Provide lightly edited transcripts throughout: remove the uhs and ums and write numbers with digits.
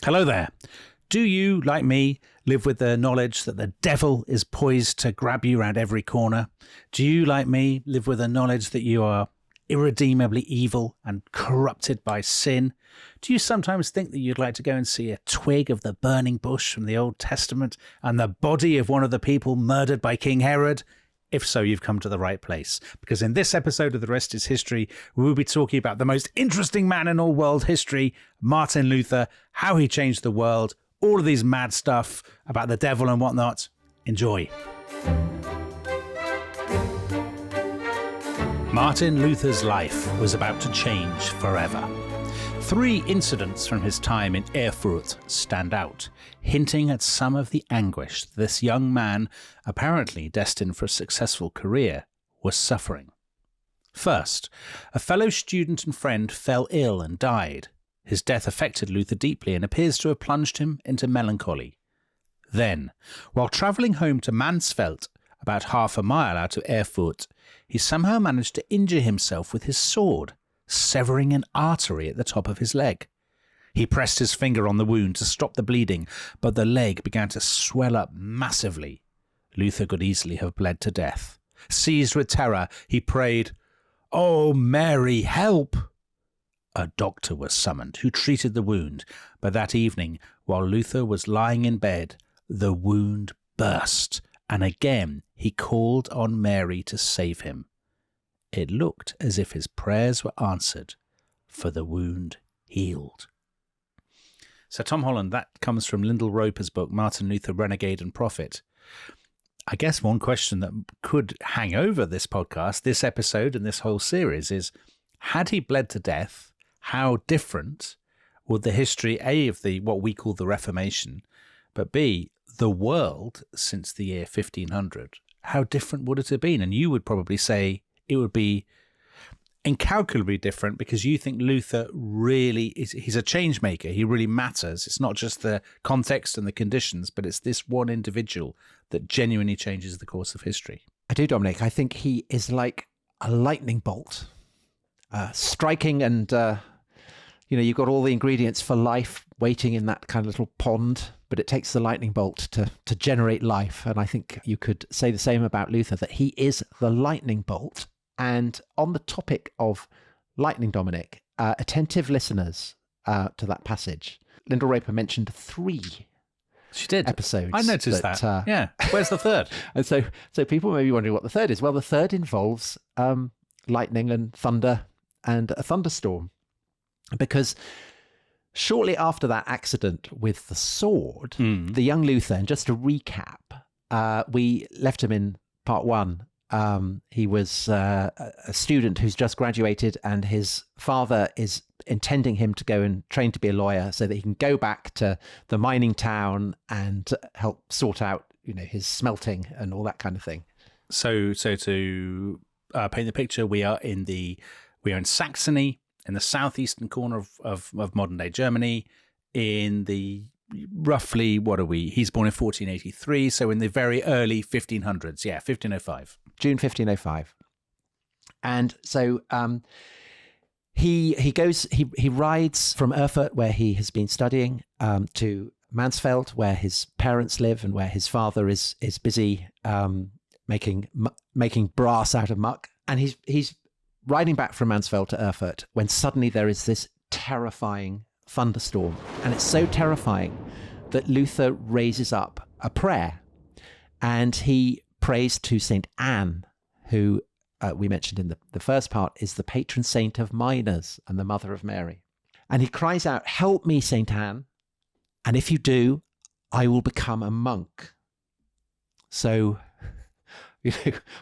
Hello there. Do you, like me, live with the knowledge that the devil is poised to grab you around every corner? Do you, like me, live with the knowledge that you are irredeemably evil and corrupted by sin? Do you sometimes think that you'd like to go and see a twig of the burning bush from the Old Testament and the body of one of the people murdered by King Herod? If so, you've come to the right place, because in this episode of The Rest is History, we will be talking about the most interesting man in all world history, Martin Luther, how he changed the world, all of these mad stuff about the devil and whatnot. Enjoy. Martin Luther's life was about to change forever. 3 incidents from his time in Erfurt stand out, hinting at some of the anguish this young man, apparently destined for a successful career, was suffering. First, a fellow student and friend fell ill and died. His death affected Luther deeply and appears to have plunged him into melancholy. Then, while travelling home to Mansfeld, about half a mile out of Erfurt, he somehow managed to injure himself with his sword, severing an artery at the top of his leg. He pressed his finger on the wound to stop the bleeding, but the leg began to swell up massively. Luther could easily have bled to death. Seized with terror, he prayed, "Oh, Mary, help!" A doctor was summoned who treated the wound, but that evening, while Luther was lying in bed, the wound burst, and again he called on Mary to save him. It looked as if his prayers were answered, for the wound healed. So Tom Holland, that comes from Lyndall Roper's book, Martin Luther, Renegade and Prophet. I guess one question that could hang over this podcast, this episode and this whole series is, had he bled to death, how different would the history, A, of the what we call the Reformation, but B, the world since the year 1500, how different would it have been? And you would probably say it would be incalculably different, because you think Luther really is, he's a change maker. He really matters. It's not just the context and the conditions, but it's this one individual that genuinely changes the course of history. I do, Dominic. I think he is like a lightning bolt, striking, and you've got all the ingredients for life waiting in that kind of little pond, but it takes the lightning bolt to generate life. And I think you could say the same about Luther, that he is the lightning bolt. And on the topic of lightning, Dominic, attentive listeners to that passage, Lyndall Roper mentioned 3 She did. episodes. I noticed that. Yeah. Where's the third? And so people may be wondering what the third is. Well, the third involves lightning and thunder and a thunderstorm, because shortly after that accident with the sword, the young Luther, and just to recap, we left him in part 1. He was a student who's just graduated, and his father is intending him to go and train to be a lawyer so that he can go back to the mining town and help sort out, his smelting and all that kind of thing. So to paint the picture, we are in Saxony, in the southeastern corner of modern day Germany, in the roughly, he's born in 1483, so in the very early 1500s. Yeah, 1505. June 1505. And so he rides from Erfurt, where he has been studying, to Mansfeld, where his parents live and where his father is busy making brass out of muck. And he's riding back from Mansfeld to Erfurt when suddenly there is this terrifying thunderstorm. And it's so terrifying that Luther raises up a prayer, and he prays to St. Anne, who we mentioned in the first part is the patron saint of miners and the mother of Mary. And he cries out, "Help me, St. Anne, and if you do, I will become a monk." So,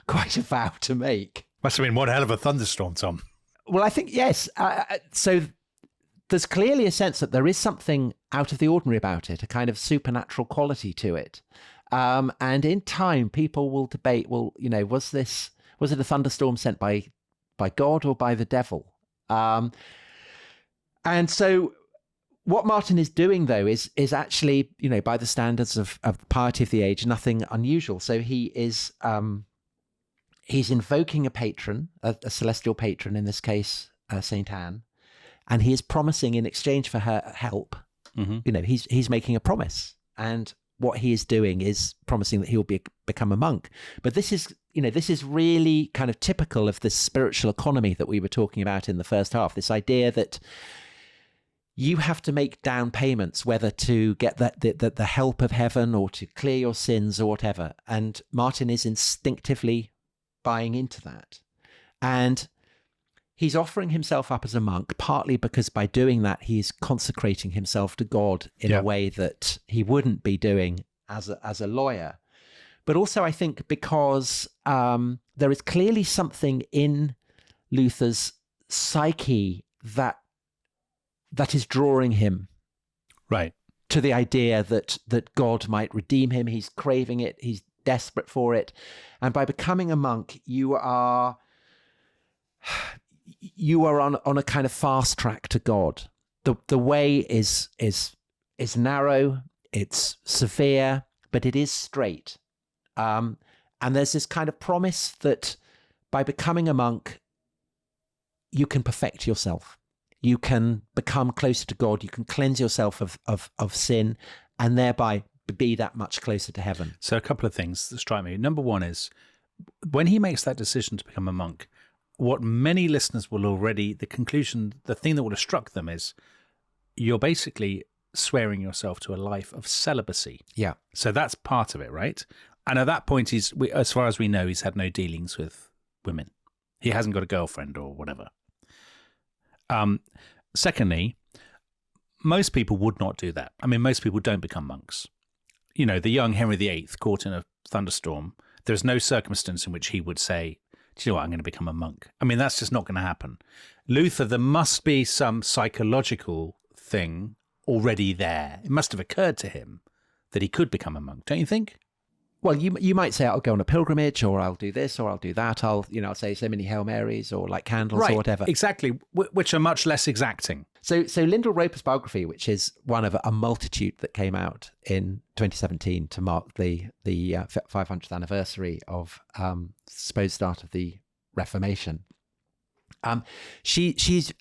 quite a vow to make. Must have been one hell of a thunderstorm, Tom. Well, I think, yes. So there's clearly a sense that there is something out of the ordinary about it, a kind of supernatural quality to it. And in time, people will debate, was it a thunderstorm sent by God or by the devil? And so what Martin is doing, though, is actually, by the standards of the piety of the age, nothing unusual. So he is he's invoking a patron, a celestial patron, in this case, St. Anne, and he is promising in exchange for her help He's making a promise, and what he is doing is promising that he will become a monk. But this is really kind of typical of the spiritual economy that we were talking about in the first half. This idea that you have to make down payments, whether to get the help of heaven or to clear your sins or whatever. And Martin is instinctively buying into that. And he's offering himself up as a monk, partly because by doing that, he's consecrating himself to God in a way that he wouldn't be doing as a lawyer. But also, I think, because there is clearly something in Luther's psyche that is drawing him to the idea that God might redeem him. He's craving it. He's desperate for it. And by becoming a monk, you are on a kind of fast track to God. The way is narrow, it's severe, but it is straight. And there's this kind of promise that by becoming a monk, you can perfect yourself. You can become closer to God. You can cleanse yourself of sin, and thereby be that much closer to heaven. So a couple of things that strike me. Number one is, when he makes that decision to become a monk, what many listeners will already, the thing that would have struck them is, you're basically swearing yourself to a life of celibacy. Yeah. So that's part of it, right? And at that point, as far as we know, he's had no dealings with women. He hasn't got a girlfriend or whatever. Secondly, most people would not do that. I mean, most people don't become monks. The young Henry VIII caught in a thunderstorm, there's no circumstance in which he would say, do you know what, I'm going to become a monk. I mean, that's just not going to happen. Luther, there must be some psychological thing already there. It must have occurred to him that he could become a monk, don't you think? Well, you might say, I'll go on a pilgrimage, or I'll do this, or I'll do that. I'll say so many Hail Marys, or light candles, or whatever. Exactly, which are much less exacting. So Lyndall Roper's biography, which is one of a multitude that came out in 2017 to mark the 500th anniversary of supposed start of the Reformation. She's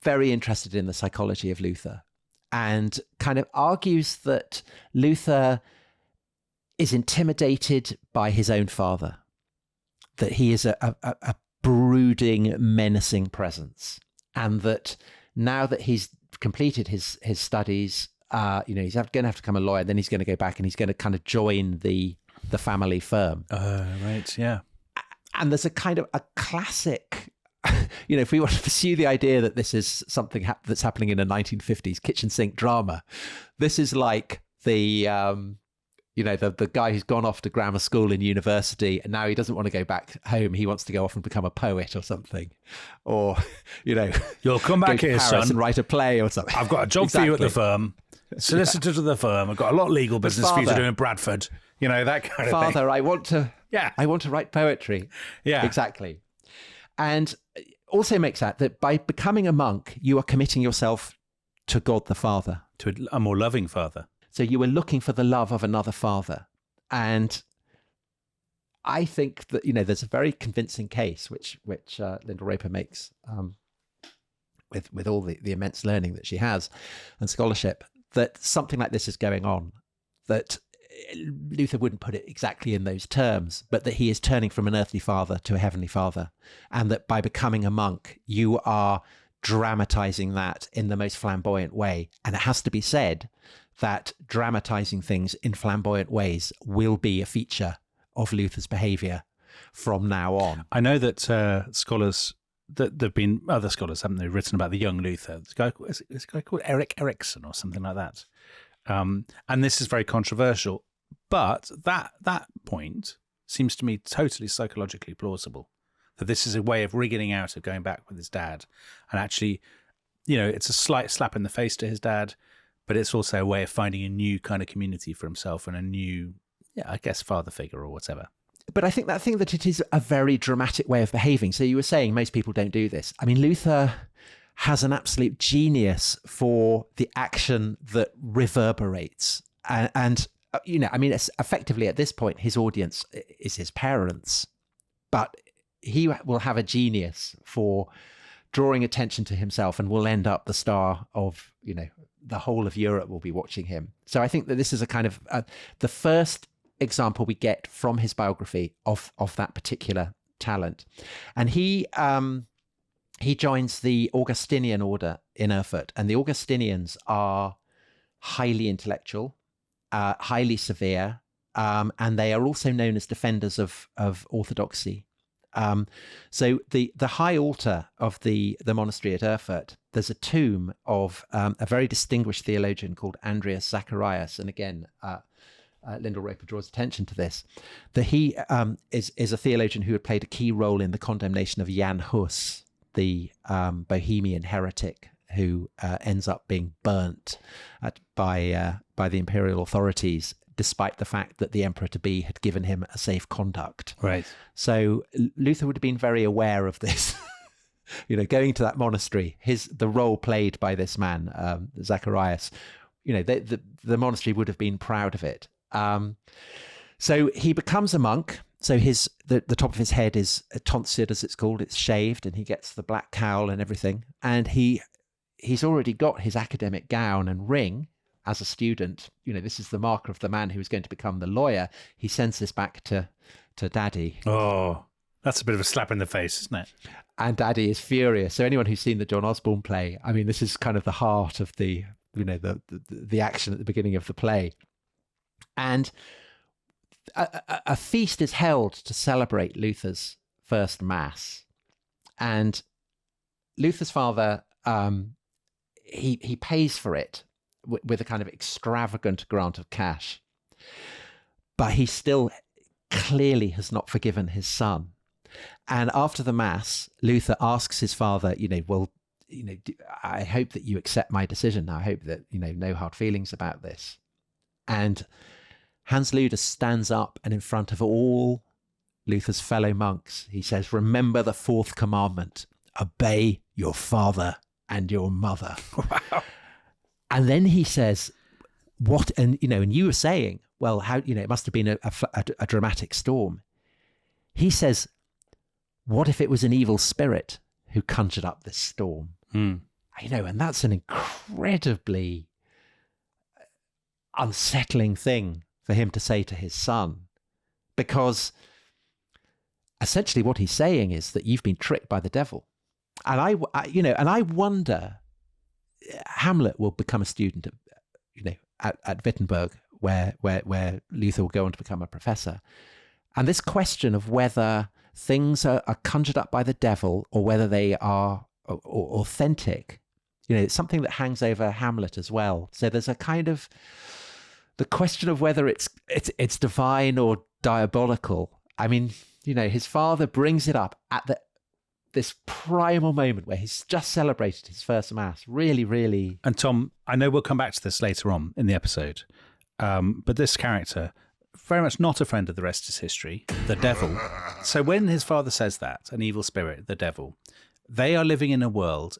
very interested in the psychology of Luther, and kind of argues that Luther is intimidated by his own father, that he is a brooding, menacing presence, and that now that he's completed his studies, he's going to have to become a lawyer, then he's going to go back and he's going to kind of join the family firm. Right, yeah. And there's a kind of a classic, if we want to pursue the idea that this is something that's happening in a 1950s kitchen sink drama, this is like the guy who's gone off to grammar school and university, and now he doesn't want to go back home. He wants to go off and become a poet or something, or you'll come back here, son, and write a play or something. I've got a job for you at the firm, solicitor to the firm. I've got a lot of legal business for you to do in Bradford. That kind of thing. Father, I want to write poetry. Yeah, exactly. And also makes that by becoming a monk, you are committing yourself to God the Father, to a more loving Father. So you were looking for the love of another father. And I think that, there's a very convincing case, which Lyndall Roper makes with all the immense learning that she has and scholarship, that something like this is going on, that Luther wouldn't put it exactly in those terms, but that he is turning from an earthly father to a heavenly father. And that by becoming a monk, you are dramatizing that in the most flamboyant way. And it has to be said that dramatizing things in flamboyant ways will be a feature of Luther's behavior from now on. I know that scholars, that there've been other scholars, haven't they, written about the young Luther. This guy called Erik Erikson or something like that. And this is very controversial, but that point seems to me totally psychologically plausible, that this is a way of wriggling out of going back with his dad. And actually, it's a slight slap in the face to his dad, but it's also a way of finding a new kind of community for himself and a new, I guess, father figure or whatever. But I think that it is a very dramatic way of behaving. So you were saying most people don't do this. I mean, Luther has an absolute genius for the action that reverberates. And it's effectively at this point, his audience is his parents, but he will have a genius for drawing attention to himself and will end up the star of, the whole of Europe will be watching him. So I think that this is a kind of the first example we get from his biography of that particular talent. And he joins the Augustinian order in Erfurt, and the Augustinians are highly intellectual, highly severe, and they are also known as defenders of orthodoxy. So the high altar of the monastery at Erfurt, there's a tomb of a very distinguished theologian called Andreas Zacharias, and again, Lyndall Roper draws attention to this, that he is a theologian who had played a key role in the condemnation of Jan Hus, the Bohemian heretic who ends up being burnt by the imperial authorities, despite the fact that the emperor-to-be had given him a safe conduct. Right. So Luther would have been very aware of this. Going to that monastery, the role played by this man, Zacharias, the monastery would have been proud of it. So he becomes a monk. So the top of his head is tonsured, as it's called. It's shaved, and he gets the black cowl and everything. And he's already got his academic gown and ring as a student. This is the marker of the man who is going to become the lawyer. He sends this back to Daddy. Oh, that's a bit of a slap in the face, isn't it? And Daddy is furious. So anyone who's seen the John Osborne play, I mean, this is kind of the heart of the action at the beginning of the play. And a feast is held to celebrate Luther's first mass. And Luther's father, he pays for it with a kind of extravagant grant of cash. But he still clearly has not forgiven his son. And after the mass, Luther asks his father, I hope that you accept my decision. I hope that, no hard feelings about this. And Hans Luther stands up, and in front of all Luther's fellow monks, he says, remember the fourth commandment, obey your father and your mother. Wow. And then he says, what, and you were saying, well, how, it must have been a dramatic storm. He says, what if it was an evil spirit who conjured up this storm? And that's an incredibly unsettling thing for him to say to his son, because essentially what he's saying is that you've been tricked by the devil. And I wonder, Hamlet will become a student at Wittenberg, where Luther will go on to become a professor. And this question of whether things are conjured up by the devil or whether they are authentic, it's something that hangs over Hamlet as well. So there's a kind of the question of whether it's divine or diabolical. I mean, his father brings it up at this primal moment where he's just celebrated his first mass. Really, really. And Tom, I know we'll come back to this later on in the episode, but this character, very much not a friend of the rest is history, the devil. So when his father says that, an evil spirit, the devil, they are living in a world,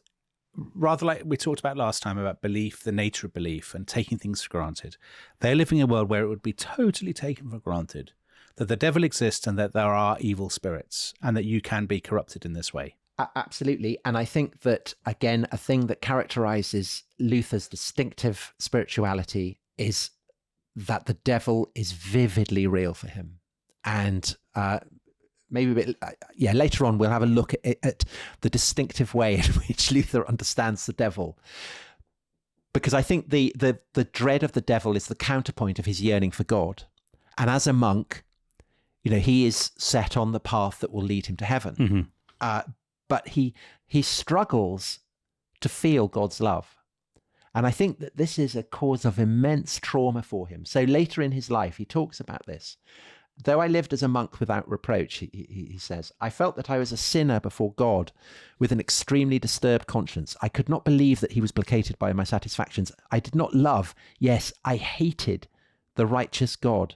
rather like we talked about last time about belief, the nature of belief and taking things for granted. They're living in a world where it would be totally taken for granted that the devil exists and that there are evil spirits and that you can be corrupted in this way. Absolutely. And I think that, again, a thing that characterizes Luther's distinctive spirituality is that the devil is vividly real for him. And maybe a bit, later on we'll have a look at the distinctive way in which Luther understands the devil. Because I think the dread of the devil is the counterpoint of his yearning for God. And as a monk, he is set on the path that will lead him to heaven. Mm-hmm. But he struggles to feel God's love. And I think that this is a cause of immense trauma for him. So later in his life, he talks about this. Though I lived as a monk without reproach, he says, I felt that I was a sinner before God with an extremely disturbed conscience. I could not believe that he was placated by my satisfactions. I did not love, yes, I hated the righteous God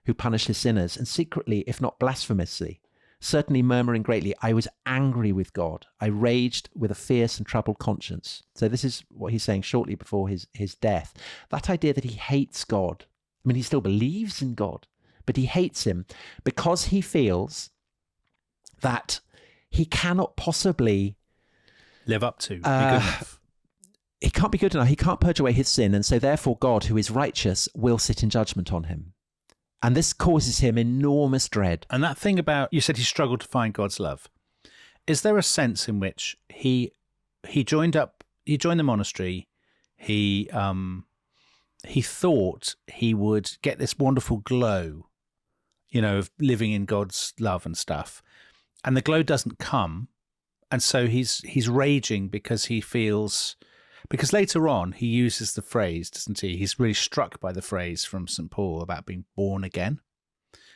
who punishes sinners, and secretly, if not blasphemously, certainly murmuring greatly, I was angry with God. I raged with a fierce and troubled conscience. So this is what he's saying shortly before his death. That idea that he hates God. I mean, he still believes in God, but he hates him because he feels that he cannot possibly live up to, be good enough. he can't be good enough. He can't purge away his sin. And so therefore God, who is righteous, will sit in judgment on him. And this causes him enormous dread. And that thing about, you said he struggled to find God's love. Is there a sense in which he joined the monastery, he thought he would get this wonderful glow, of living in God's love and stuff, and the glow doesn't come, and so he's raging because because later on he uses the phrase, doesn't he? He's really struck by the phrase from St. Paul about being born again.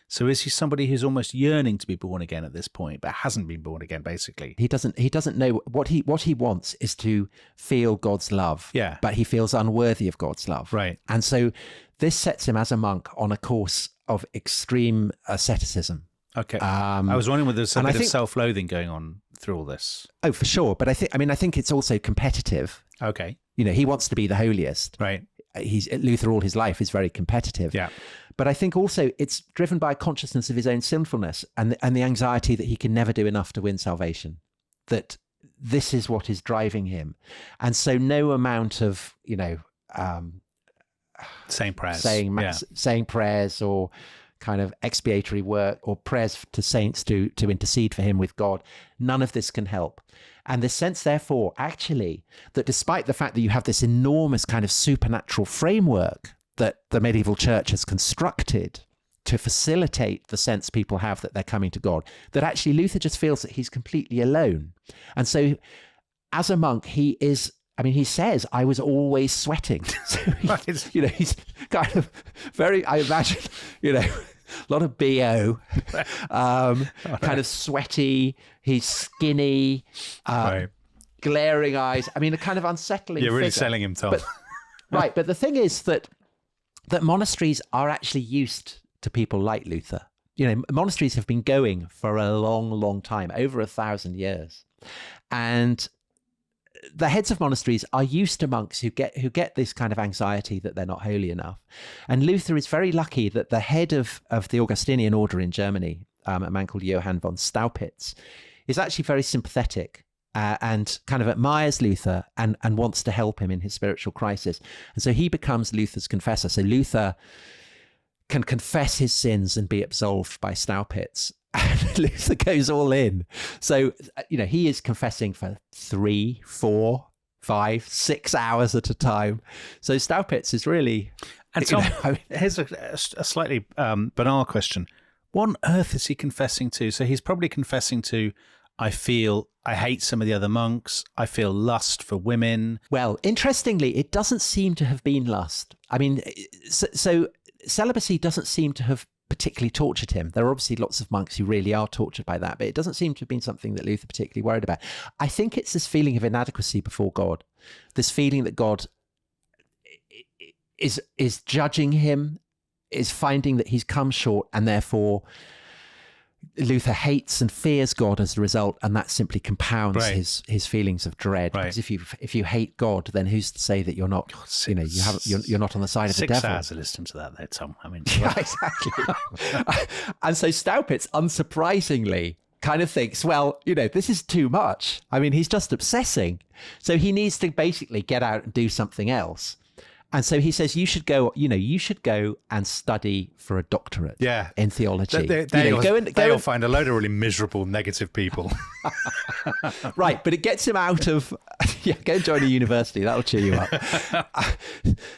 So is he somebody who's almost yearning to be born again at this point, but hasn't been born again, basically? He doesn't know what he wants is to feel God's love. Yeah. But he feels unworthy of God's love. Right. And so this sets him as a monk on a course of extreme asceticism. Okay. I was wondering whether there's a bit of self-loathing going on through all this. Oh, for sure. But I think it's also competitive. Okay. He wants to be the holiest. Right. Luther all his life is very competitive. Yeah. But I think also it's driven by a consciousness of his own sinfulness and the anxiety that he can never do enough to win salvation, that this is what is driving him. And so no amount of, saying prayers, saying prayers or kind of expiatory work or prayers to saints to intercede for him with God, none of this can help. And the sense, therefore, actually, that despite the fact that you have this enormous kind of supernatural framework that the medieval church has constructed to facilitate the sense people have that they're coming to God, that actually Luther just feels that he's completely alone. And so as a monk, he says, I was always sweating. So he's kind of very, I imagine, a lot of BO, kind of sweaty, he's skinny, right. glaring eyes. I mean, a kind of unsettling You're really figure. selling him, Tom. Right, but the thing is that monasteries are actually used to people like Luther. Monasteries have been going for a long, long time, over 1,000 years. And the heads of monasteries are used to monks who get this kind of anxiety that they're not holy enough. And Luther is very lucky that the head of the Augustinian order in Germany, a man called Johann von Staupitz, is actually very sympathetic and kind of admires Luther and wants to help him in his spiritual crisis. And so he becomes Luther's confessor. So Luther can confess his sins and be absolved by Staupitz. And Luther goes all in. So, he is confessing for 3, 4, 5, 6 hours at a time. So Staupitz is really... And so here's a slightly banal question. What on earth is he confessing to? So he's probably confessing to, I hate some of the other monks. I feel lust for women. Well, interestingly, it doesn't seem to have been lust. I mean, so celibacy doesn't seem to have particularly tortured him. There are obviously lots of monks who really are tortured by that, but it doesn't seem to have been something that Luther particularly worried about. I think it's this feeling of inadequacy before God, this feeling that God is judging him, is finding that he's come short, and therefore Luther hates and fears God as a result, and that simply compounds his feelings of dread. Right. Because if you hate God, then who's to say that you're not? You're not on the side of the devil. 6 hours to listen to that, there, Tom. I mean, yeah, exactly. And so Staupitz, unsurprisingly, kind of thinks, well, this is too much. I mean, he's just obsessing, so he needs to basically get out and do something else. And so he says, you should go and study for a doctorate in theology. They'll find a load of really miserable, negative people. Right, but it gets him out of, go and join a university. That'll cheer you up.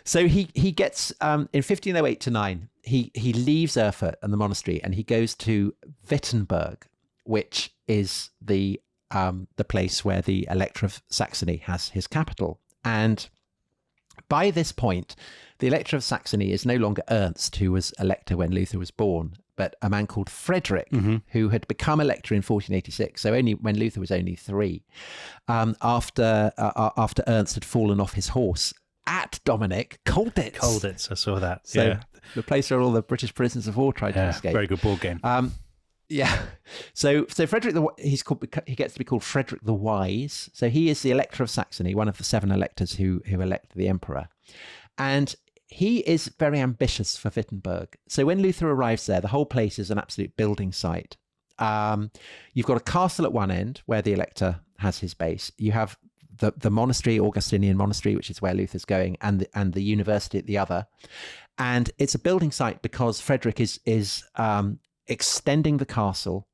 So he gets, in 1508-9, he leaves Erfurt and the monastery, and he goes to Wittenberg, which is the place where the Elector of Saxony has his capital. And by this point, the Elector of Saxony is no longer Ernst, who was elector when Luther was born, but a man called Frederick, who had become elector in 1486, so only when Luther was only 3, after Ernst had fallen off his horse at Colditz. Colditz, I saw that. So the place where all the British prisoners of war tried to escape. Very good board game. So Frederick, he gets to be called Frederick the Wise. So he is the Elector of Saxony, one of the 7 electors who elect the emperor. And he is very ambitious for Wittenberg. So when Luther arrives there, the whole place is an absolute building site. You've got a castle at one end where the elector has his base. You have the monastery, Augustinian monastery, which is where Luther's going, and the university at the other. And it's a building site because Frederick is extending the castle,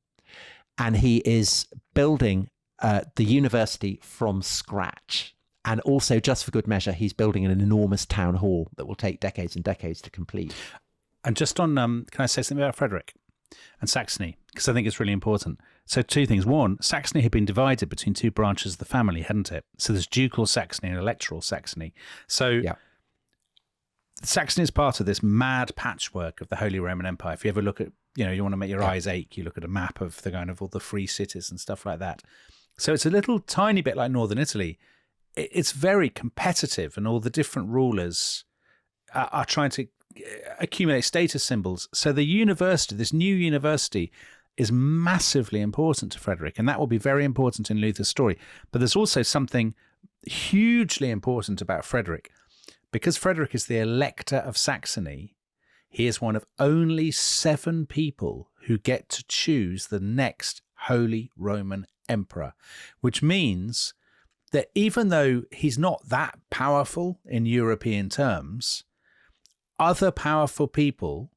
and he is building the university from scratch. And also, just for good measure, he's building an enormous town hall that will take decades and decades to complete. And just on, can I say something about Frederick and Saxony? Because I think it's really important. So two things. One, Saxony had been divided between two branches of the family, hadn't it? So there's ducal Saxony and electoral Saxony. So yeah. Saxony is part of this mad patchwork of the Holy Roman Empire. If you ever look at, you want to make your eyes ache, you look at a map of the kind of all the free cities and stuff like that. So it's a little tiny bit like northern Italy. It's very competitive, and all the different rulers are trying to accumulate status symbols. So the university, this new university, is massively important to Frederick, and that will be very important in Luther's story. But there's also something hugely important about Frederick. Because Frederick is the elector of Saxony, he is one of only 7 people who get to choose the next Holy Roman Emperor, which means that even though he's not that powerful in European terms, other powerful people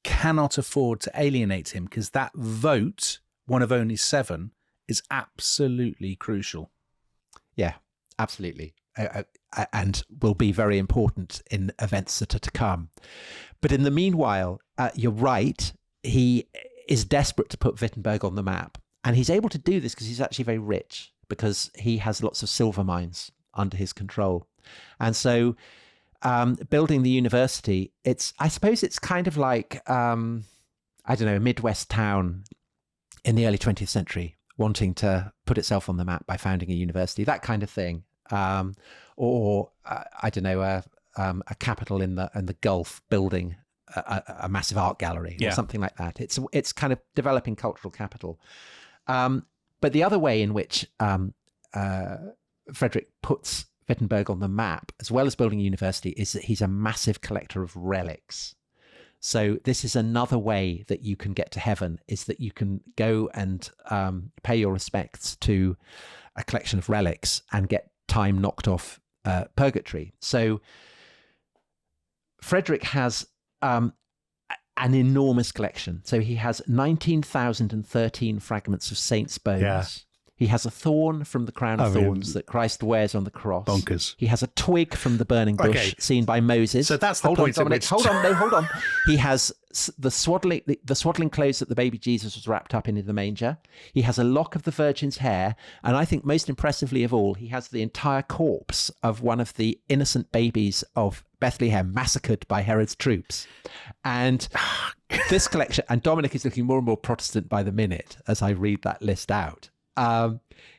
cannot afford to alienate him, because that vote, one of only 7, is absolutely crucial. Yeah, absolutely. And will be very important in events that are to come. But in the meanwhile, you're right, he is desperate to put Wittenberg on the map. And he's able to do this because he's actually very rich, because he has lots of silver mines under his control. And so building the university, I suppose it's kind of like, a Midwest town in the early 20th century wanting to put itself on the map by founding a university, that kind of thing. Or a capital in the Gulf building a massive art gallery or something like that. It's kind of developing cultural capital. But the other way in which Frederick puts Wittenberg on the map, as well as building a university, is that he's a massive collector of relics. So this is another way that you can get to heaven, is that you can go and pay your respects to a collection of relics and get time knocked off purgatory. So Frederick has an enormous collection. So he has 19,013 fragments of saints' bones. Yeah. He has a thorn from the crown of thorns that Christ wears on the cross. Bonkers. He has a twig from the burning bush seen by Moses. So that's the point. Hold on. He has the swaddling clothes that the baby Jesus was wrapped up in the manger. He has a lock of the virgin's hair. And I think most impressively of all, he has the entire corpse of one of the innocent babies of Bethlehem massacred by Herod's troops. And this collection, and Dominic is looking more and more Protestant by the minute as I read that list out.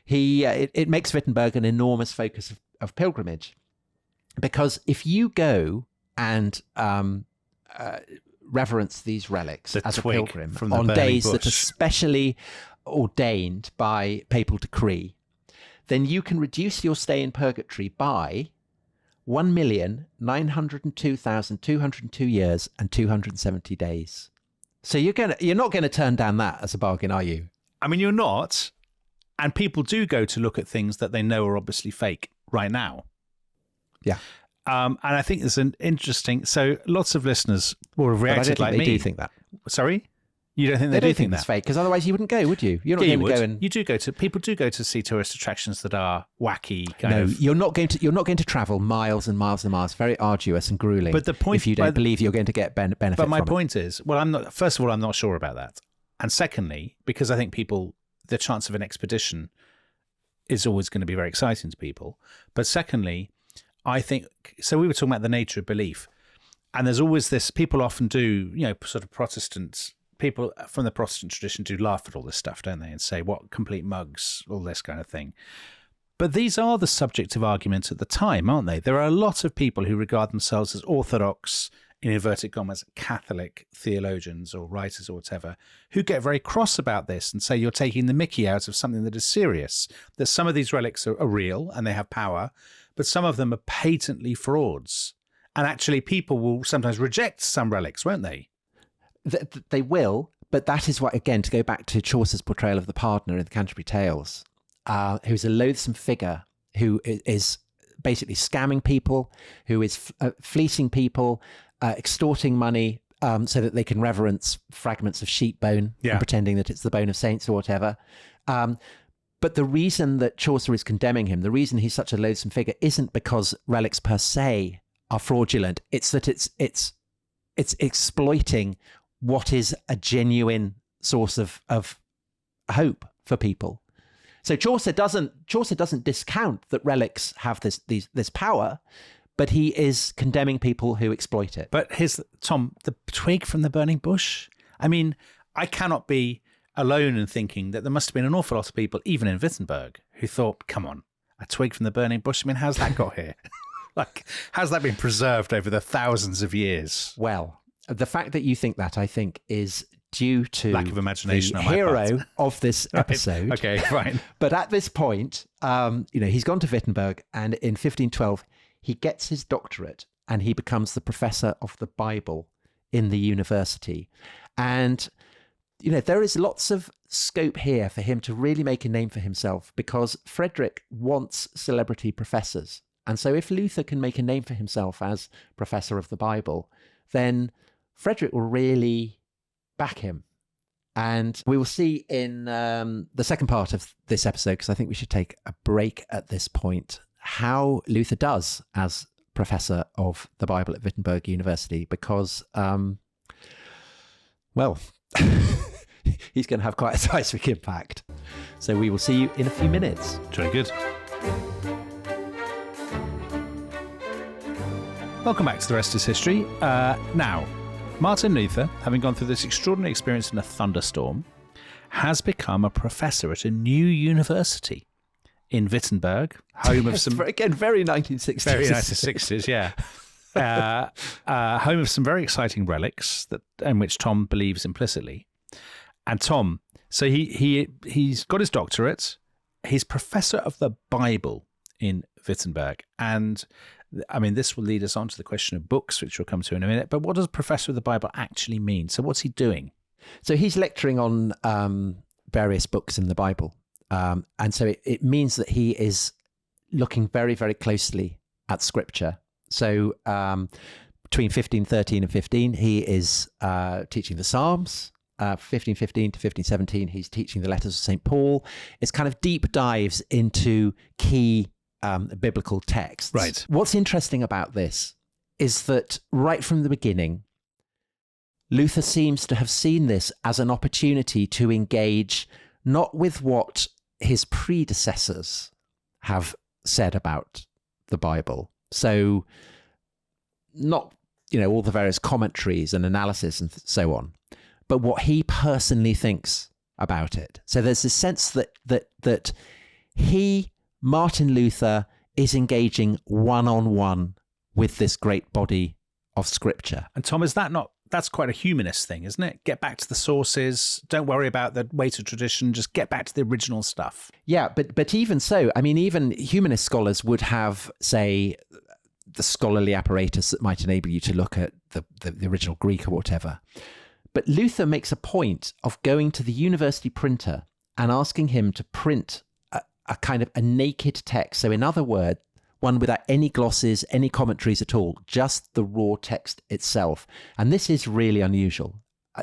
It makes Wittenberg an enormous focus of pilgrimage, because if you go and reverence these relics as a pilgrim on days that are specially ordained by papal decree, then you can reduce your stay in purgatory by 1,902,202 years and 270 days. So you're not going to turn down that as a bargain, are you? I mean, you're not. And people do go to look at things that they know are obviously fake right now. Yeah. And I think there's an interesting... So lots of listeners will have reacted like me. They do think that. Sorry? You don't think they do think that? It's fake, because otherwise you wouldn't go, would you? You're not going to go and... You do go to... People do go to see tourist attractions that are wacky. You're not going to travel miles and miles and miles. Very arduous and grueling. But the point... If you don't believe you're going to get benefit from it. But my point is... Well, first of all, I'm not sure about that. And secondly, because I think people... The chance of an expedition is always going to be very exciting to people. But secondly, I think, so we were talking about the nature of belief, and there's always this, people often do, sort of Protestants, people from the Protestant tradition do laugh at all this stuff, don't they? And say, what complete mugs, all this kind of thing. But these are the subject of argument at the time, aren't they? There are a lot of people who regard themselves as orthodox, in inverted commas, Catholic theologians or writers or whatever, who get very cross about this and say you're taking the mickey out of something that is serious, that some of these relics are real and they have power, but some of them are patently frauds. And actually people will sometimes reject some relics, won't they? They will, but that is what, again, to go back to Chaucer's portrayal of the pardoner in the Canterbury Tales, who's a loathsome figure who is basically scamming people, who is fleecing people, extorting money so that they can reverence fragments of sheep bone and pretending that it's the bone of saints or whatever. But the reason that Chaucer is condemning him, the reason he's such a loathsome figure, isn't because relics per se are fraudulent. It's that it's exploiting what is a genuine source of hope for people. So Chaucer doesn't discount that relics have this power, but he is condemning people who exploit it. But here's Tom, the twig from the burning bush. I mean, I cannot be alone in thinking that there must have been an awful lot of people, even in Wittenberg, who thought, come on, a twig from the burning bush. I mean, how's that got here? Like, how's that been preserved over the thousands of years? Well, the fact that you think that, I think, is due to lack of imagination the on my hero part. of this episode. Right. Okay, fine. But at this point, he's gone to Wittenberg, and in 1512, he gets his doctorate and he becomes the professor of the Bible in the university. And, there is lots of scope here for him to really make a name for himself, because Frederick wants celebrity professors. And so if Luther can make a name for himself as professor of the Bible, then Frederick will really back him. And we will see in the second part of this episode, because I think we should take a break at this point, how Luther does as professor of the Bible at Wittenberg University, because, he's going to have quite a seismic impact. So we will see you in a few minutes. Very good. Welcome back to The Rest is History. Now, Martin Luther, having gone through this extraordinary experience in a thunderstorm, has become a professor at a new university in Wittenberg, home of some... Again, very 1960s. Very 1960s, yeah. Home of some very exciting relics in which Tom believes implicitly. And Tom, so he's got his doctorate. He's professor of the Bible in Wittenberg. And I mean, this will lead us on to the question of books, which we'll come to in a minute. But what does professor of the Bible actually mean? So what's he doing? So he's lecturing on various books in the Bible. And so it means that he is looking very, very closely at Scripture. So between 1513 and 15, he is teaching the Psalms. 1515 to 1517, he's teaching the letters of St. Paul. It's kind of deep dives into key biblical texts. Right. What's interesting about this is that right from the beginning, Luther seems to have seen this as an opportunity to engage not with what his predecessors have said about the Bible. So not, all the various commentaries and analysis and so on, but what he personally thinks about it. So there's this sense that Martin Luther, is engaging one-on-one with this great body of Scripture. And Tom, that's quite a humanist thing, isn't it? Get back to the sources. Don't worry about the weight of tradition. Just get back to the original stuff. Yeah, but even so, I mean, even humanist scholars would have, say, the scholarly apparatus that might enable you to look at the original Greek or whatever. But Luther makes a point of going to the university printer and asking him to print a kind of a naked text. So in other words, one without any glosses, any commentaries at all, just the raw text itself. And this is really unusual.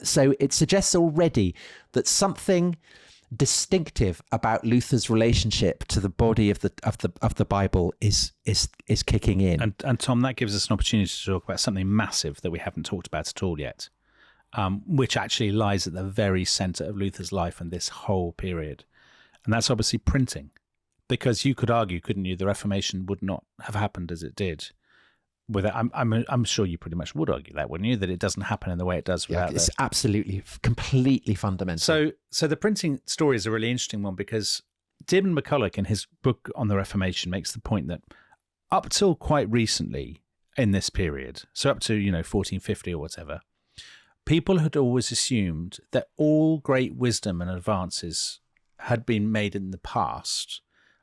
So it suggests already that something distinctive about Luther's relationship to the body of the Bible is kicking in. And Tom, that gives us an opportunity to talk about something massive that we haven't talked about at all yet, which actually lies at the very center of Luther's life and this whole period. And that's obviously printing, because you could argue, couldn't you, the Reformation would not have happened as it did without. I'm sure you pretty much would argue that, wouldn't you, that it doesn't happen in the way it does without. It's absolutely, completely fundamental. So the printing story is a really interesting one, because Dearman McCulloch, in his book on the Reformation, makes the point that up till quite recently in this period, so up to 1450 or whatever, people had always assumed that all great wisdom and advances had been made in the past,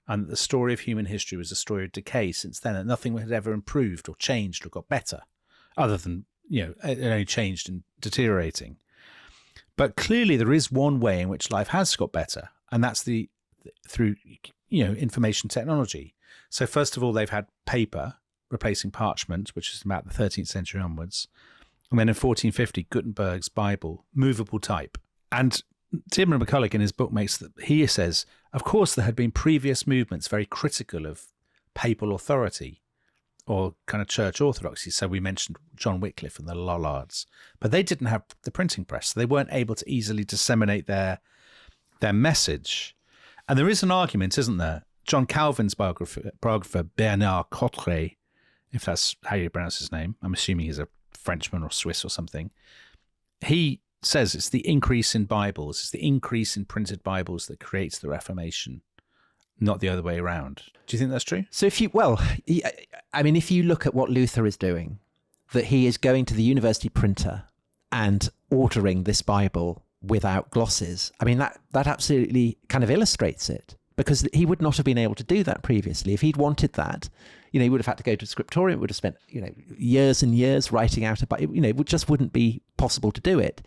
and that the story of human history was a story of decay since then, and nothing had ever improved or changed or got better, other than, it only changed and deteriorating. But clearly there is one way in which life has got better, and that's through information technology. So first of all, they've had paper replacing parchment, which is about the 13th century onwards. And then in 1450, Gutenberg's Bible, movable type. And Timothy McCulloch in his book he says, of course, there had been previous movements very critical of papal authority or kind of church orthodoxy. So we mentioned John Wycliffe and the Lollards, but they didn't have the printing press. So they weren't able to easily disseminate their message. And there is an argument, isn't there? John Calvin's biographer Bernard Cotteret, if that's how you pronounce his name, I'm assuming he's a Frenchman or Swiss or something. He says it's the increase in Bibles, it's the increase in printed Bibles that creates the Reformation, not the other way around. Do you think that's true? So if you look at what Luther is doing, that he is going to the university printer and ordering this Bible without glosses, I mean, that absolutely kind of illustrates it, because he would not have been able to do that previously. If he'd wanted that, he would have had to go to a scriptorium, would have spent, years and years writing out about it, it just wouldn't be possible to do it.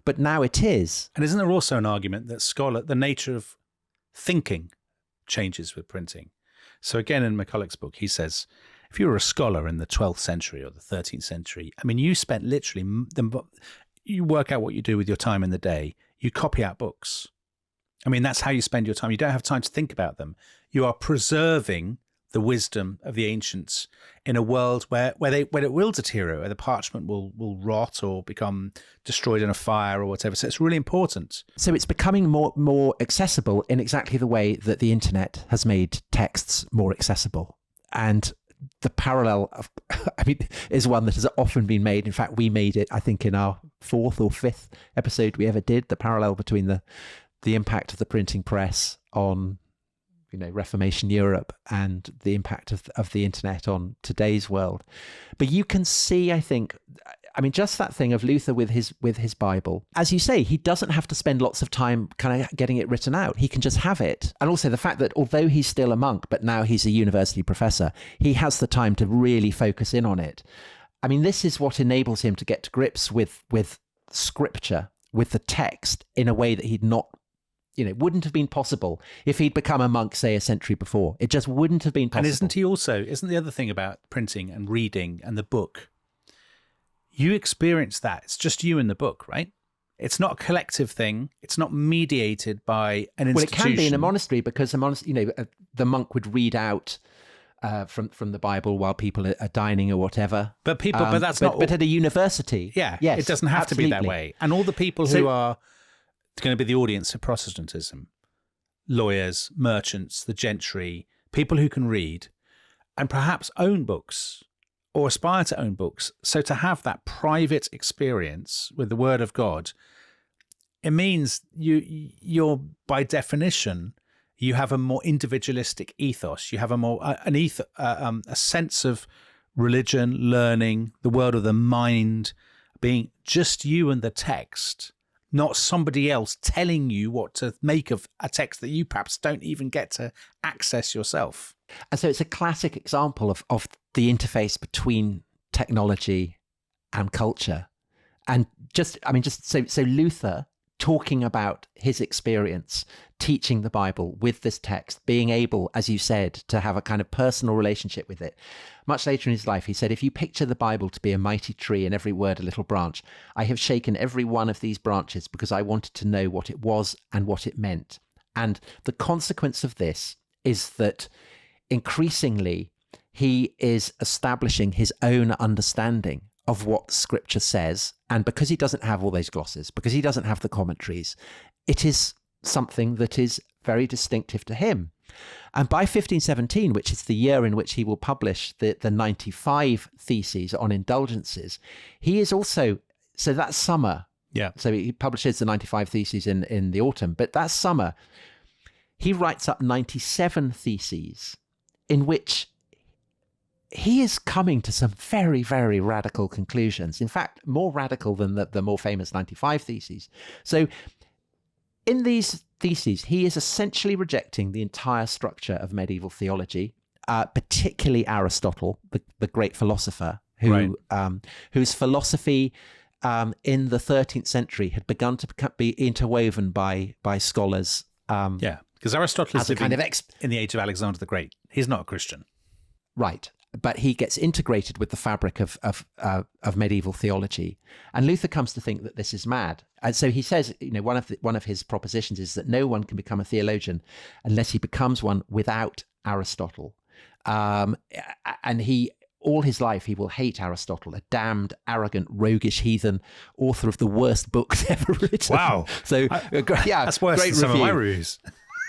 But now it is. And isn't there also an argument that the nature of thinking changes with printing? So again, in McCulloch's book, he says, if you were a scholar in the 12th century or the 13th century, I mean, you spent literally, you work out what you do with your time in the day, you copy out books. I mean, that's how you spend your time. You don't have time to think about them. You are preserving the wisdom of the ancients in a world where it will deteriorate, where the parchment will rot or become destroyed in a fire or whatever. So it's really important. So it's becoming more accessible in exactly the way that the internet has made texts more accessible. And the parallel is one that has often been made. In fact, we made it, I think, in our 4th or 5th episode we ever did, the parallel between the impact of the printing press on Reformation Europe and the impact of the internet on today's world. But you can see, I think, just that thing of Luther with his Bible. As you say, he doesn't have to spend lots of time kind of getting it written out. He can just have it. And also the fact that although he's still a monk, but now he's a university professor, he has the time to really focus in on it. I mean, this is what enables him to get to grips with scripture, with the text, in a way that he'd not, wouldn't have been possible if he'd become a monk, say, a century before. It just wouldn't have been possible. And isn't the other thing about printing and reading and the book, you experience that. It's just you in the book, right? It's not a collective thing. It's not mediated by an institution. Well, it can be in a monastery, because the monk would read out from the Bible while people are dining or whatever. But that's not. But at a university, yes, it doesn't have absolutely. To be that way. And all the people who are going to be the audience for Protestantism, lawyers, merchants, the gentry, people who can read and perhaps own books or aspire to own books. So to have that private experience with the Word of God, it means you're by definition, you have a more individualistic ethos. You have a sense of religion, learning, the world of the mind, being just you and the text, not somebody else telling you what to make of a text that you perhaps don't even get to access yourself. And so it's a classic example of the interface between technology and culture. And so Luther, talking about his experience teaching the Bible with this text, being able, as you said, to have a kind of personal relationship with it. Much later in his life, he said, if you picture the Bible to be a mighty tree and every word a little branch, I have shaken every one of these branches because I wanted to know what it was and what it meant. And the consequence of this is that increasingly he is establishing his own understanding of what Scripture says. And because he doesn't have all those glosses, because he doesn't have the commentaries, it is something that is very distinctive to him. And by 1517, which is the year in which he will publish the 95 theses on indulgences, he is also, so that summer, so he publishes the 95 theses in the autumn, but that summer, he writes up 97 theses in which he is coming to some very, very radical conclusions. In fact, more radical than the more famous 95 theses. So in these theses, he is essentially rejecting the entire structure of medieval theology, particularly Aristotle, the great philosopher, whose philosophy in the 13th century had begun to be interwoven by scholars Because Aristotle is as a living kind of in the age of Alexander the Great. He's not a Christian. Right. But he gets integrated with the fabric of medieval theology. And Luther comes to think that this is mad. And so he says, one of his propositions is that no one can become a theologian unless he becomes one without Aristotle. And all his life, he will hate Aristotle, a damned, arrogant, roguish heathen, author of the worst books ever written. Wow. So, that's worse than some of my reviews.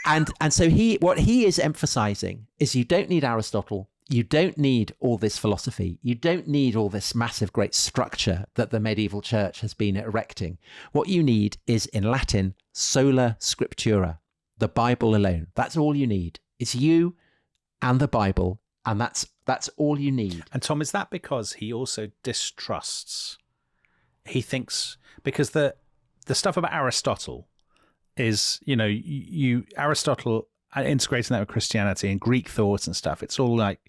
And so what he is emphasizing is you don't need Aristotle. You don't need all this philosophy. You don't need all this massive, great structure that the medieval church has been erecting. What you need is, in Latin, sola scriptura, the Bible alone. That's all you need. It's you and the Bible, and that's all you need. And Tom, is that because he also distrusts? He thinks, because the stuff about Aristotle is, Aristotle integrating that with Christianity and Greek thought and stuff. It's all like,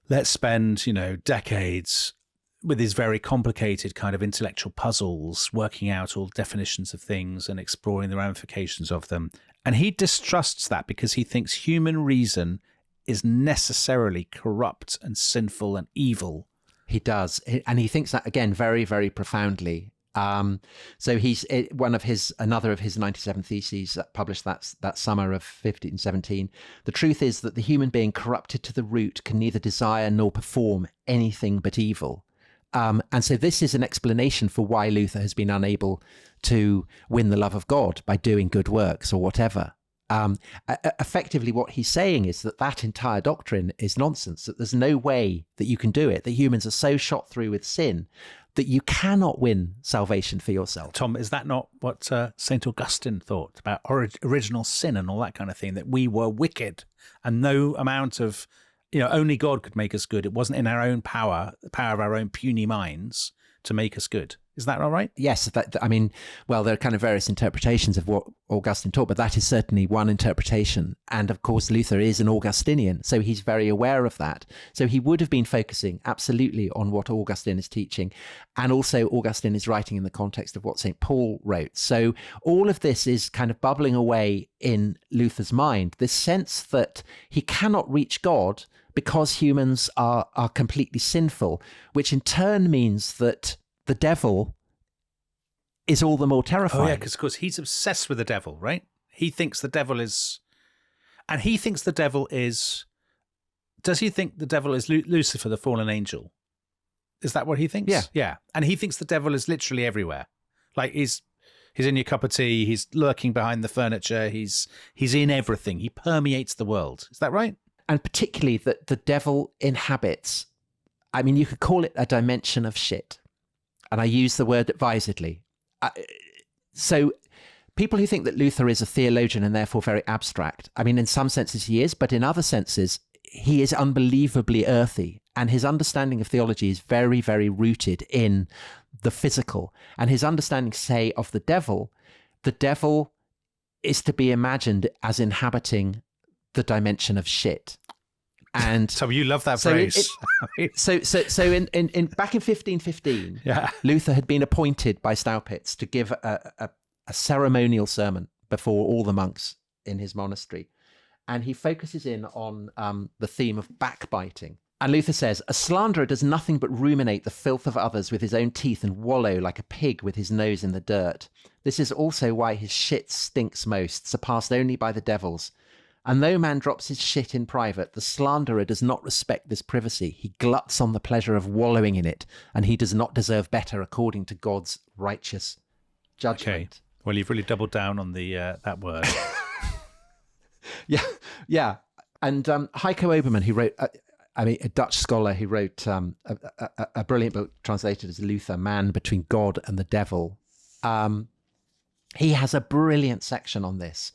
let's spend, decades with these very complicated kind of intellectual puzzles, working out all definitions of things and exploring the ramifications of them. And he distrusts that because he thinks human reason is necessarily corrupt and sinful and evil. He does. And he thinks that, again, very, very profoundly. So he's another of his 97 theses that published that summer of 1517. The truth is that the human being corrupted to the root can neither desire nor perform anything but evil. And so this is an explanation for why Luther has been unable to win the love of God by doing good works or whatever. Effectively, what he's saying is that entire doctrine is nonsense, that there's no way that you can do it, that humans are so shot through with sin that you cannot win salvation for yourself. Tom, is that not what St. Augustine thought about original sin and all that kind of thing, that we were wicked and no amount of, only God could make us good. It wasn't in our own power, the power of our own puny minds to make us good. Is that all right? Yes. There are kind of various interpretations of what Augustine taught, but that is certainly one interpretation. And of course, Luther is an Augustinian, so he's very aware of that. So he would have been focusing absolutely on what Augustine is teaching. And also Augustine is writing in the context of what St. Paul wrote. So all of this is kind of bubbling away in Luther's mind, this sense that he cannot reach God because humans are completely sinful, which in turn means that the devil is all the more terrifying. Oh, yeah, because of course he's obsessed with the devil, right? He thinks the devil is... And he thinks the devil is... Does he think the devil is Lucifer, the fallen angel? Is that what he thinks? Yeah. Yeah. And he thinks the devil is literally everywhere. Like he's in your cup of tea, he's lurking behind the furniture, he's in everything. He permeates the world. Is that right? And particularly that the devil inhabits, you could call it a dimension of shit. And I use the word advisedly. So people who think that Luther is a theologian and therefore very abstract, in some senses he is, but in other senses, he is unbelievably earthy. And his understanding of theology is very, very rooted in the physical. And his understanding, say, of the devil is to be imagined as inhabiting the dimension of shit. And so you love that phrase. So in back in 1515, yeah, Luther had been appointed by Staupitz to give a ceremonial sermon before all the monks in his monastery, and he focuses in on the theme of backbiting. And Luther says, "A slanderer does nothing but ruminate the filth of others with his own teeth and wallow like a pig with his nose in the dirt. This is also why his shit stinks most, surpassed only by the devil's. And though man drops his shit in private, the slanderer does not respect this privacy. He gluts on the pleasure of wallowing in it, and he does not deserve better according to God's righteous judgment." Okay. Well, you've really doubled down on the that word. Yeah. And Heiko Obermann, who wrote, a Dutch scholar who wrote a brilliant book translated as Luther, Man Between God and the Devil. He has a brilliant section on this,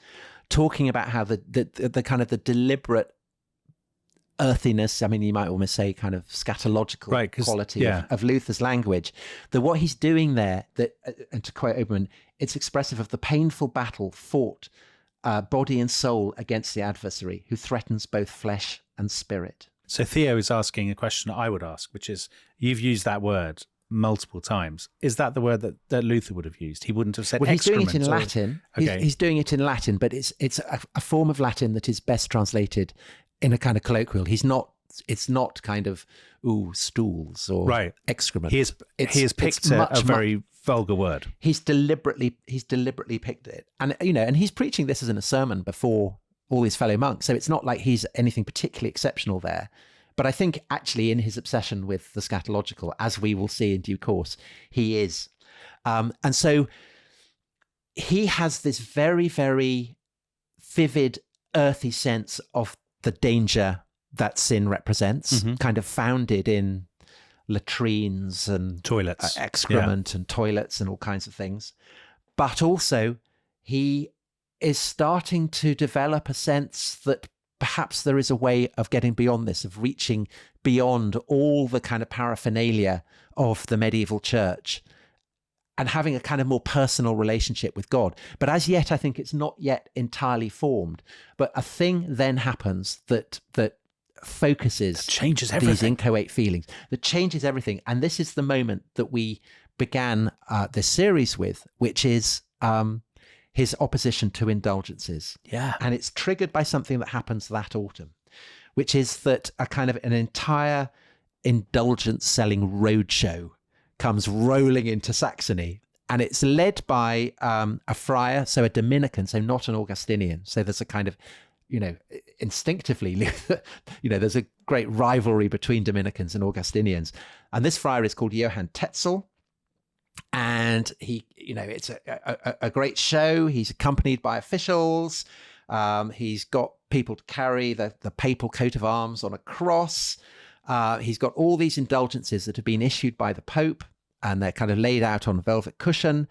talking about how the kind of the deliberate earthiness, you might almost say kind of scatological quality of Luther's language, that what he's doing there, and to quote Obermann, it's expressive of the painful battle fought body and soul against the adversary who threatens both flesh and spirit. So Theo is asking a question I would ask, which is, you've used that word multiple times. Is that the word that Luther would have used? He wouldn't have said Well, he's doing excrement. it in Latin. Okay. He's doing it in Latin, but it's a form of Latin that is best translated in a kind of colloquial. It's not kind of stools or excrement. He has picked a very vulgar word. He's deliberately picked it, and and he's preaching this as in a sermon before all his fellow monks. So it's not like he's anything particularly exceptional there. But I think actually in his obsession with the scatological, as we will see in due course, he is. And so he has this very, very vivid, earthy sense of the danger that sin represents, kind of founded in latrines and toilets, excrement and toilets and all kinds of things. But also he is starting to develop a sense that perhaps there is a way of getting beyond this, of reaching beyond all the kind of paraphernalia of the medieval church and having a kind of more personal relationship with God. But as yet, I think it's not yet entirely formed. But a thing then happens that focuses, changes everything. These inchoate feelings, that changes everything. And this is the moment that we began this series with, which is his opposition to indulgences. Yeah. And it's triggered by something that happens that autumn, which is that a kind of an entire indulgence selling roadshow comes rolling into Saxony. And it's led by a friar, so a Dominican, so not an Augustinian. So there's a kind of, instinctively, there's a great rivalry between Dominicans and Augustinians. And this friar is called Johann Tetzel. And he, it's a great show. He's accompanied by officials. He's got people to carry the papal coat of arms on a cross. He's got all these indulgences that have been issued by the Pope, and they're kind of laid out on a velvet cushion.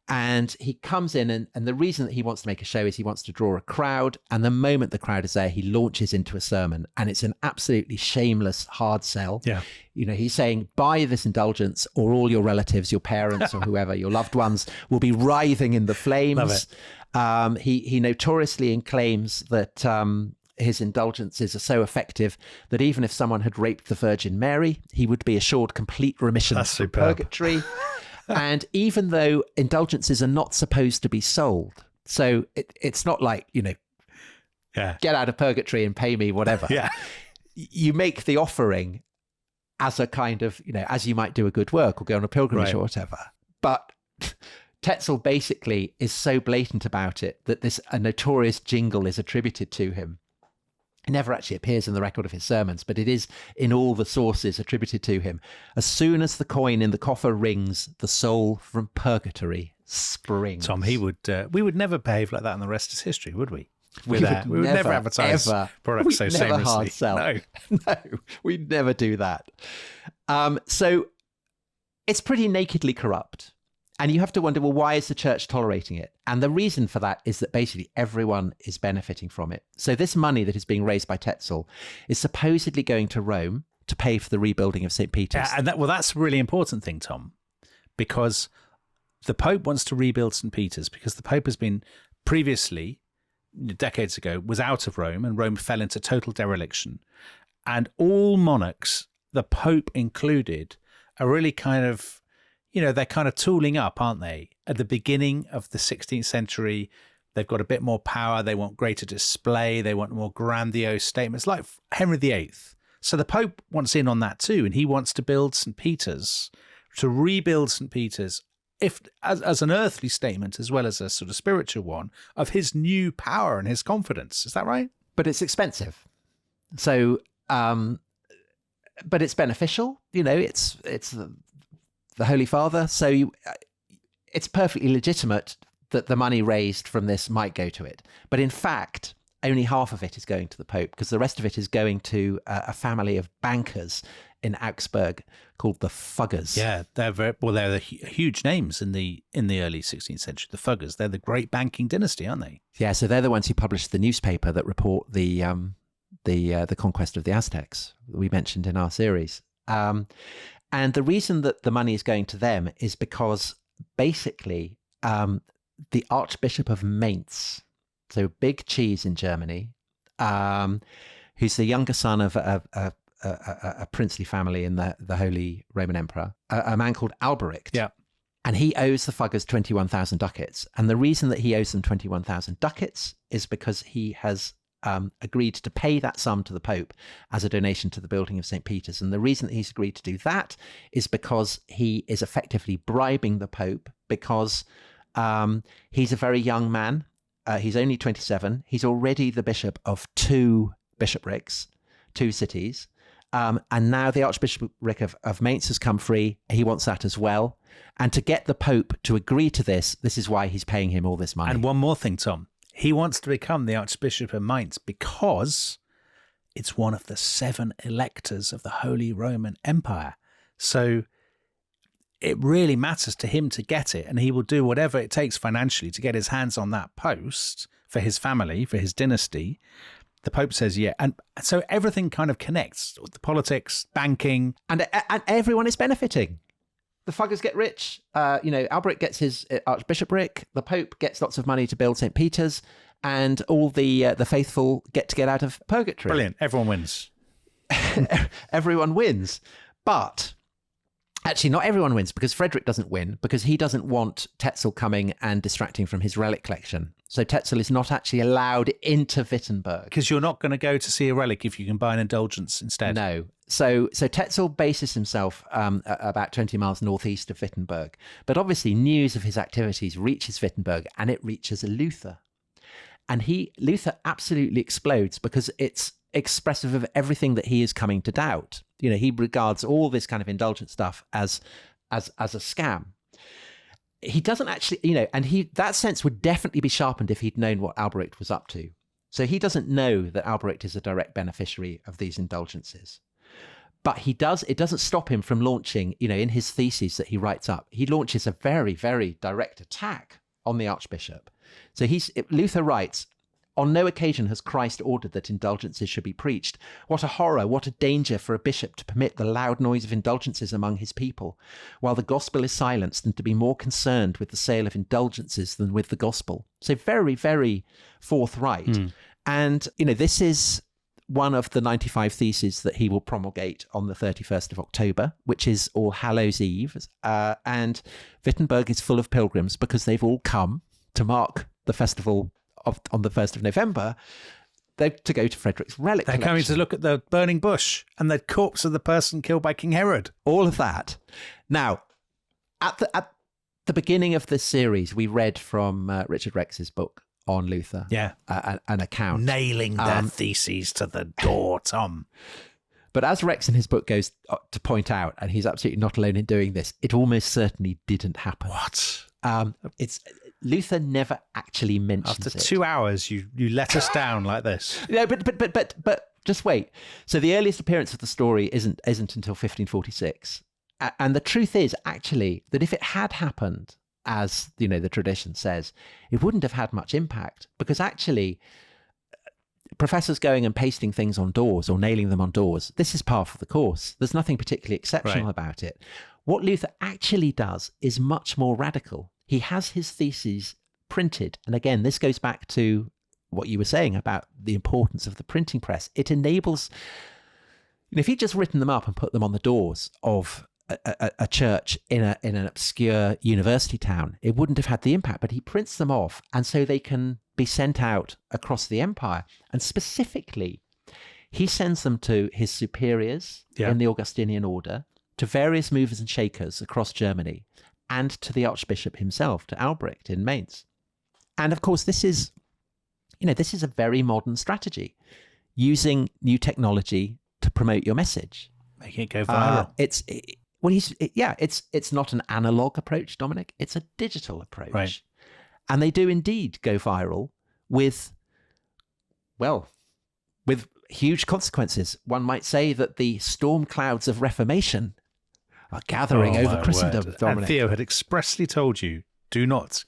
And he comes in, and the reason that he wants to make a show is he wants to draw a crowd. And the moment the crowd is there, he launches into a sermon, and it's an absolutely shameless hard sell. Yeah. He's saying, buy this indulgence or all your relatives, your parents or whoever, your loved ones will be writhing in the flames. Love it. He notoriously claims that his indulgences are so effective that even if someone had raped the Virgin Mary, he would be assured complete remission from purgatory. And even though indulgences are not supposed to be sold, so it's not like, get out of purgatory and pay me whatever. Yeah. You make the offering as a kind of, as you might do a good work or go on a pilgrimage or whatever. But Tetzel basically is so blatant about it that a notorious jingle is attributed to him. It never actually appears in the record of his sermons, but it is in all the sources attributed to him. As soon as the coin in the coffer rings, the soul from purgatory springs. Tom, we would never behave like that in the rest of history, would we? We would never advertise products so shamelessly. Hard sell. No, we'd never do that. So it's pretty nakedly corrupt. And you have to wonder, well, why is the church tolerating it? And the reason for that is that basically everyone is benefiting from it. So this money that is being raised by Tetzel is supposedly going to Rome to pay for the rebuilding of St. Peter's. And that's a really important thing, Tom, because the Pope wants to rebuild St. Peter's because the Pope has been previously, decades ago, was out of Rome, and Rome fell into total dereliction. And all monarchs, the Pope included, are really kind of, they're kind of tooling up, aren't they? At the beginning of the 16th century, they've got a bit more power. They want greater display. They want more grandiose statements, like Henry VIII. So the Pope wants in on that too, and he wants to build St. Peter's, to rebuild St. Peter's, if as an earthly statement as well as a sort of spiritual one of his new power and his confidence. Is that right? But it's expensive. So, but it's beneficial. It's the Holy Father. So it's perfectly legitimate that the money raised from this might go to it. But in fact, only half of it is going to the Pope, because the rest of it is going to a family of bankers in Augsburg called the Fuggers. Yeah, they're the huge names in the early 16th century. The Fuggers, they're the great banking dynasty, aren't they? Yeah, so they're the ones who published the newspaper that report the conquest of the Aztecs that we mentioned in our series. And the reason that the money is going to them is because basically the Archbishop of Mainz, so big cheese in Germany, who's the younger son of a a princely family in the Holy Roman Emperor, a man called Alberic. Yeah. And he owes the Fuggers 21,000 ducats. And the reason that he owes them 21,000 ducats is because he has agreed to pay that sum to the Pope as a donation to the building of St. Peter's. And the reason that he's agreed to do that is because he is effectively bribing the Pope, because he's a very young man. He's only 27. He's already the bishop of 2 bishoprics, 2 cities. And now the Archbishopric of Mainz has come free. He wants that as well. And to get the Pope to agree to this is why he's paying him all this money. And one more thing, Tom. He wants to become the Archbishop of Mainz because it's one of the 7 electors of the Holy Roman Empire. So it really matters to him to get it, and he will do whatever it takes financially to get his hands on that post for his family, for his dynasty. The Pope says, yeah. And so everything kind of connects. The politics, banking. And everyone is benefiting. The Fuggers get rich. Alberic gets his archbishopric. The Pope gets lots of money to build St. Peter's. And all the faithful get out of purgatory. Brilliant. Everyone wins. Everyone wins. But actually, not everyone wins, because Frederick doesn't win, because he doesn't want Tetzel coming and distracting from his relic collection. So Tetzel is not actually allowed into Wittenberg. Because you're not going to go to see a relic if you can buy an indulgence instead. No. So Tetzel bases himself about 20 miles northeast of Wittenberg. But obviously news of his activities reaches Wittenberg, and it reaches Luther. And Luther absolutely explodes, because it's expressive of everything that he is coming to doubt. He regards all this kind of indulgent stuff as a scam. He doesn't actually, and that sense would definitely be sharpened if he'd known what Alberic was up to. So he doesn't know that Alberic is a direct beneficiary of these indulgences. But it doesn't stop him from launching, in his theses that he writes up, he launches a very, very direct attack on the Archbishop. So Luther writes, "On no occasion has Christ ordered that indulgences should be preached. What a horror, what a danger for a bishop to permit the loud noise of indulgences among his people, while the gospel is silenced, and to be more concerned with the sale of indulgences than with the gospel." So very, very forthright. And, this is one of the 95 theses that he will promulgate on the 31st of October, which is All Hallows Eve. And Wittenberg is full of pilgrims, because they've all come to mark the festival on the 1st of November, to go to Frederick's relic collection. They're coming to look at the burning bush and the corpse of the person killed by King Herod. All of that. Now, at the beginning of this series, we read from Richard Rex's book on Luther. Yeah. An account. Nailing their theses to the door, Tom. But as Rex in his book goes to point out, and he's absolutely not alone in doing this, it almost certainly didn't happen. What? Luther never actually mentions it. After 2 hours, you let us down like this. No, but just wait. So the earliest appearance of the story isn't until 1546, and the truth is actually that if it had happened, as the tradition says, it wouldn't have had much impact, because actually professors going and pasting things on doors or nailing them on doors, this is par for the course. There's nothing particularly exceptional about it. What Luther actually does is much more radical. He has his theses printed. And again, this goes back to what you were saying about the importance of the printing press. It enables, if he'd just written them up and put them on the doors of a church in an obscure university town, it wouldn't have had the impact. But he prints them off, and so they can be sent out across the empire. And specifically, he sends them to his superiors in the Augustinian order, to various movers and shakers across Germany, and to the Archbishop himself, to Albrecht in Mainz. And of course, this is a very modern strategy, using new technology to promote your message. Making it go viral. It's not an analog approach, Dominic. It's a digital approach. Right. And they do indeed go viral with huge consequences. One might say that the storm clouds of Reformation are gathering over Christendom, Dominic. And Theo had expressly told you, do not.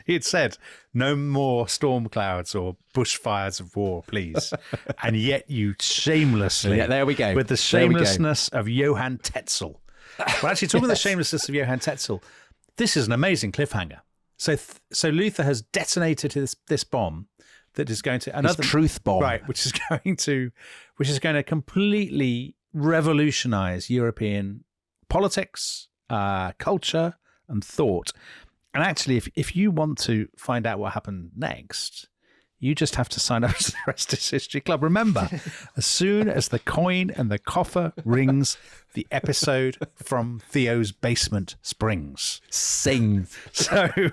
He had said, no more storm clouds or bushfires of war, please. And yet you shamelessly, there we go. With the shamelessness of Johann Tetzel. Well, actually, talking about the shamelessness of Johann Tetzel, this is an amazing cliffhanger. So Luther has detonated this bomb, that is going to another truth bomb, right? Which is going to completely revolutionize European politics, culture, and thought. And actually, if you want to find out what happened next, you just have to sign up to the Rest is History Club. Remember, as soon as the coin and the coffer rings, the episode from Theo's basement springs. Sings. I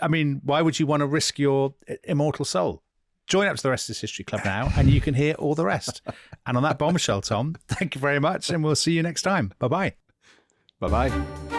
mean, why would you want to risk your immortal soul? Join up to the Rest is History Club now, and you can hear all the rest. And on that bombshell, Tom, thank you very much, and we'll see you next time. Bye-bye. Bye-bye.